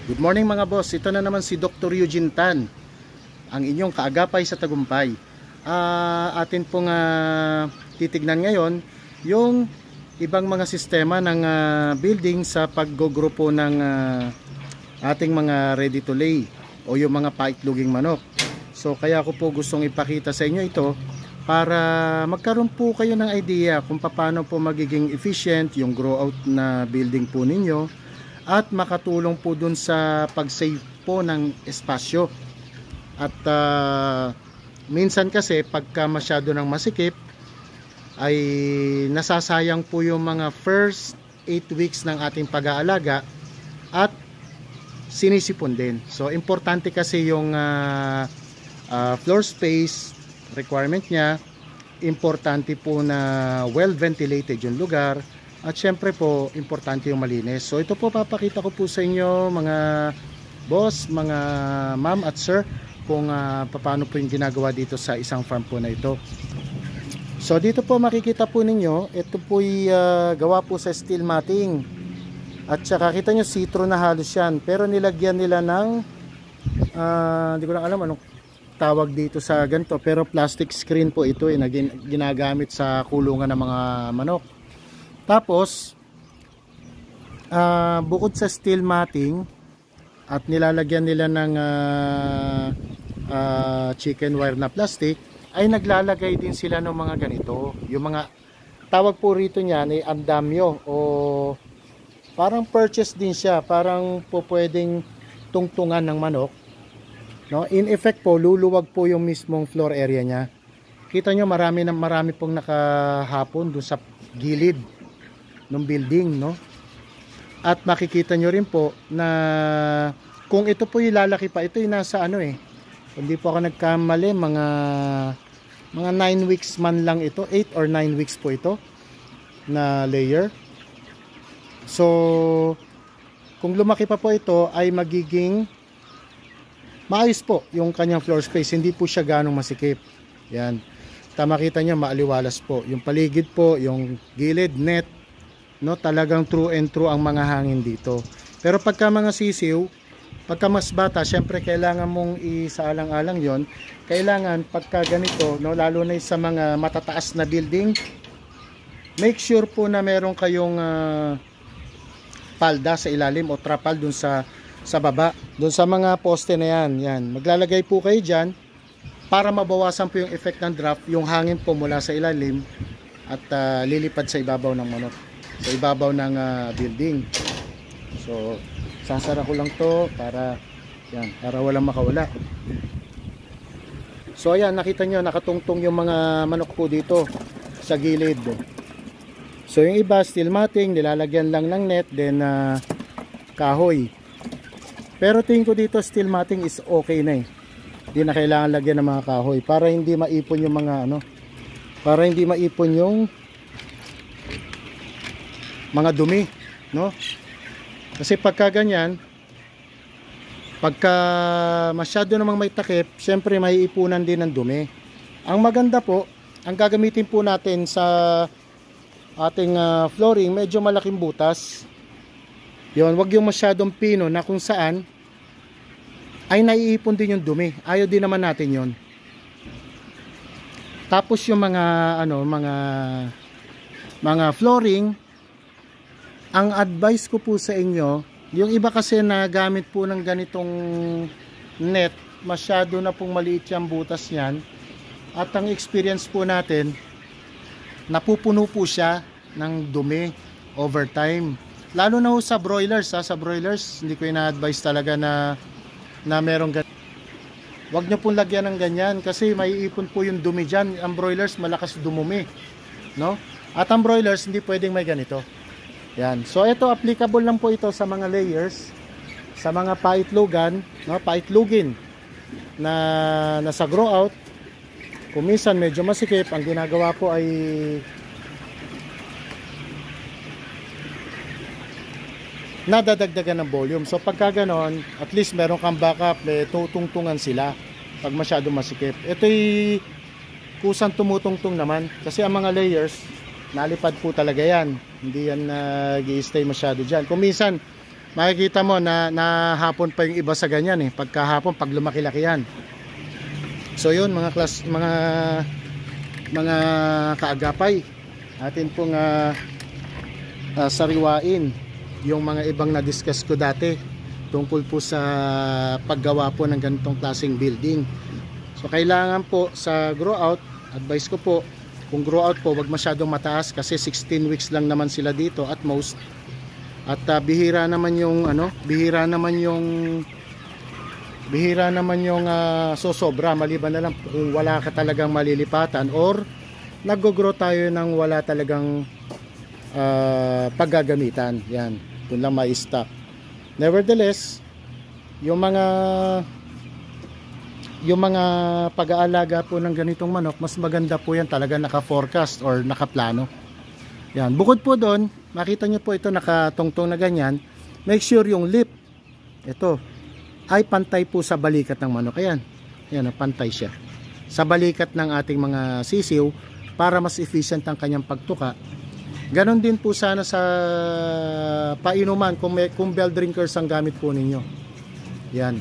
Good morning mga boss, ito na naman si Dr. Eugene Tan, ang inyong kaagapay sa tagumpay. Atin pong titignan ngayon yung ibang mga sistema ng building sa paggugrupo ng ating mga ready to lay o yung mga paitloging manok. So kaya ko po gustong ipakita sa inyo ito para magkaroon po kayo ng idea kung paano po magiging efficient yung grow out na building po ninyo at makatulong po dun sa pag-save po ng espasyo. At minsan kasi pagka masyado ng masikip ay nasasayang po yung mga first 8 weeks ng ating pag-aalaga at sinisipon din. So importante kasi yung floor space requirement niya, importante po na well ventilated yung lugar. At syempre po, importante yung malinis. So ito po papakita ko po sa inyo mga boss, mga ma'am at sir kung paano po yung ginagawa dito sa isang farm po na ito. So dito po makikita po ninyo, ito po ay gawa po sa steel matting. At saka kita nyo citro na halos yan. Pero nilagyan nila ng, hindi ko lang alam anong tawag dito sa ganito. Pero plastic screen po ito na ginagamit sa kulungan ng mga manok. Tapos bukod sa steel matting at nilalagyan nila ng chicken wire na plastic, ay naglalagay din sila ng mga ganito. Yung mga tawag po rito niyan ay andamyo o parang purchase din siya, parang po pwedeng tungtungan ng manok, no? In effect po luluwag po yung mismong floor area niya. Kita nyo marami pong nakahapon doon sa gilid ng building, no? At makikita nyo rin po na kung ito po yung lalaki pa, ito yung nasa hindi po ako nagkamali, mga 9 weeks man lang ito, 8 or 9 weeks po ito na layer. So kung lumaki pa po ito ay magiging maayos po yung kanyang floor space, hindi po siya ganong masikip. Yan, makita nyo maaliwalas po yung paligid po, yung gilid net, no, talagang true and true ang mga hangin dito. Pero pagka mga sisiw, pagka mas bata, syempre kailangan mong isaalang-alang yon. Kailangan pagka ganito, no, lalo na sa mga matataas na building, make sure po na meron kayong palda sa ilalim o trapal dun sa baba, dun sa mga poste na yan. Maglalagay po kayo dyan para mabawasan po yung effect ng draft, yung hangin po mula sa ilalim at lilipad sa ibabaw ng manok, sa ibabaw ng building. So sasara ko lang to para walang makawala. So ayan, nakita nyo nakatungtong yung mga manok po dito sa gilid. So yung iba steel matting, nilalagyan lang ng net, then kahoy. Pero tingin ko dito steel matting is okay na hindi na kailangan lagyan ng mga kahoy para hindi maipon yung mga para hindi maipon yung mga dumi, no? Kasi pagka ganyan, pagka masyado namang may takip, syempre may ipunan din ng dumi. Ang maganda po, ang gagamitin po natin sa ating flooring, medyo malaking butas. Yun, wag yung masyadong pino na kung saan ay naiipon din yung dumi. Ayaw din naman natin yon. Tapos yung mga flooring, ang advice ko po sa inyo, yung iba kasi na gamit po ng ganitong net, masyado na pong maliit yung butas niyan. At ang experience po natin, napupuno po siya ng dumi over time. Lalo na sa broilers, sa broilers, hindi ko ina-advise talaga na merong ganyan. Huwag nyo pong lagyan ng ganyan kasi maiipon po yung dumi dyan. Ang broilers malakas dumumi, no? At ang broilers hindi pwedeng may ganito. Yan. So ito applicable lang po ito sa mga layers, sa mga paitlogan, no, paitlugin na nasa grow out. Kung minsan medyo masikip, ang ginagawa po ay nadadagdagan ng volume. So pagka ganon, at least meron kang backup, may tutungtungan sila pag masyado masikip. Ito'y kusang tumutungtong naman kasi ang mga layers nalipad po talaga yan, hindi yan nag-i-stay masyado dyan. Kung minsan makikita mo na hapon pa yung iba sa ganyan eh. Pagkahapon, pag lumaki-laki yan. So yun mga kaagapay, atin pong sariwain yung mga ibang na-discuss ko dati tungkol po sa paggawa po ng ganitong klaseng building. So kailangan po sa grow out, advice ko po, kung grow out po, wag masyadong mataas kasi 16 weeks lang naman sila dito at most. At bihira naman yung sosobra, maliban na lang kung wala ka talagang malilipatan or nag-grow tayo ng wala talagang paggagamitan. Yan, dun lang ma-stock. Nevertheless, yung mga pag-aalaga po ng ganitong manok, mas maganda po yan talaga naka-forecast or naka-plano. Yan, bukod po doon, makita nyo po ito nakatungtong na ganyan, make sure yung lip, ito, ay pantay po sa balikat ng manok. Ayan, ayan, pantay siya sa balikat ng ating mga sisiw para mas efficient ang kanyang pagtuka. Ganon din po sana sa painuman kung bell drinkers ang gamit po ninyo. Yan.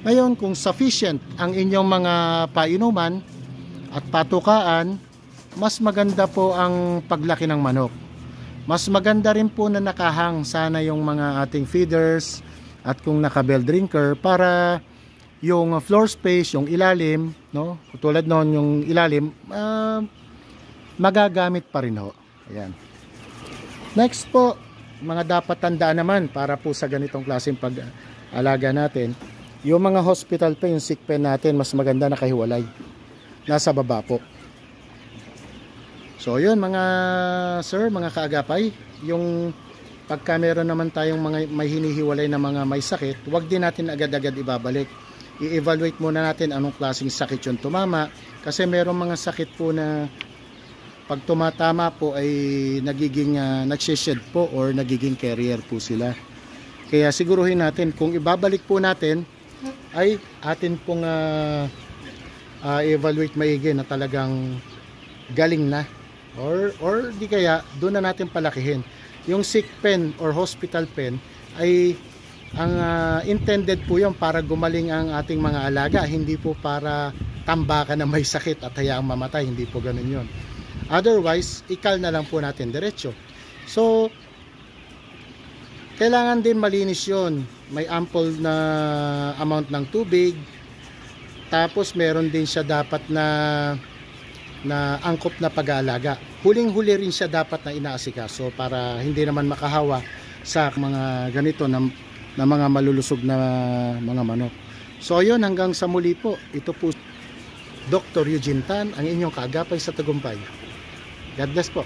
Ngayon, kung sufficient ang inyong mga painuman at patukaan, mas maganda po ang paglaki ng manok. Mas maganda rin po na nakahang sana yung mga ating feeders at kung naka-bell drinker para yung floor space, yung ilalim, no? Tulad noon yung ilalim, magagamit pa rin ho. Ayan. Next po, mga dapat tandaan naman para po sa ganitong klaseng pag-alaga natin, yung mga hospital pen, yung sick pen natin, mas maganda nakahiwalay. Nasa baba po. So yun mga sir, mga kaagapay, yung pagka meron naman tayong mga may hinihiwalay na mga may sakit, wag din natin agad-agad ibabalik. I-evaluate muna natin anong klaseng sakit yung tumama, kasi meron mga sakit po na pag tumatama po ay nagiging nagsished po or nagiging carrier po sila. Kaya siguruhin natin kung ibabalik po natin ay atin pong evaluate maigi na talagang galing na or di kaya doon na natin palakihin. Yung sick pen or hospital pen ay ang intended po yung para gumaling ang ating mga alaga, hindi po para tambakan na may sakit at hayaang mamatay, hindi po ganun yun. Otherwise, ikal na lang po natin diretso. So, kailangan din malinis yon. May ample na amount ng tubig. Tapos, meron din siya dapat na angkop na pag-aalaga. Huling-huli rin siya dapat na inaasikaso para hindi naman makahawa sa mga ganito na mga malulusog na mga manok. So, yun, hanggang sa muli po. Ito po, Dr. Eugene Tan, ang inyong kaagapay sa Tagumpay. God bless po.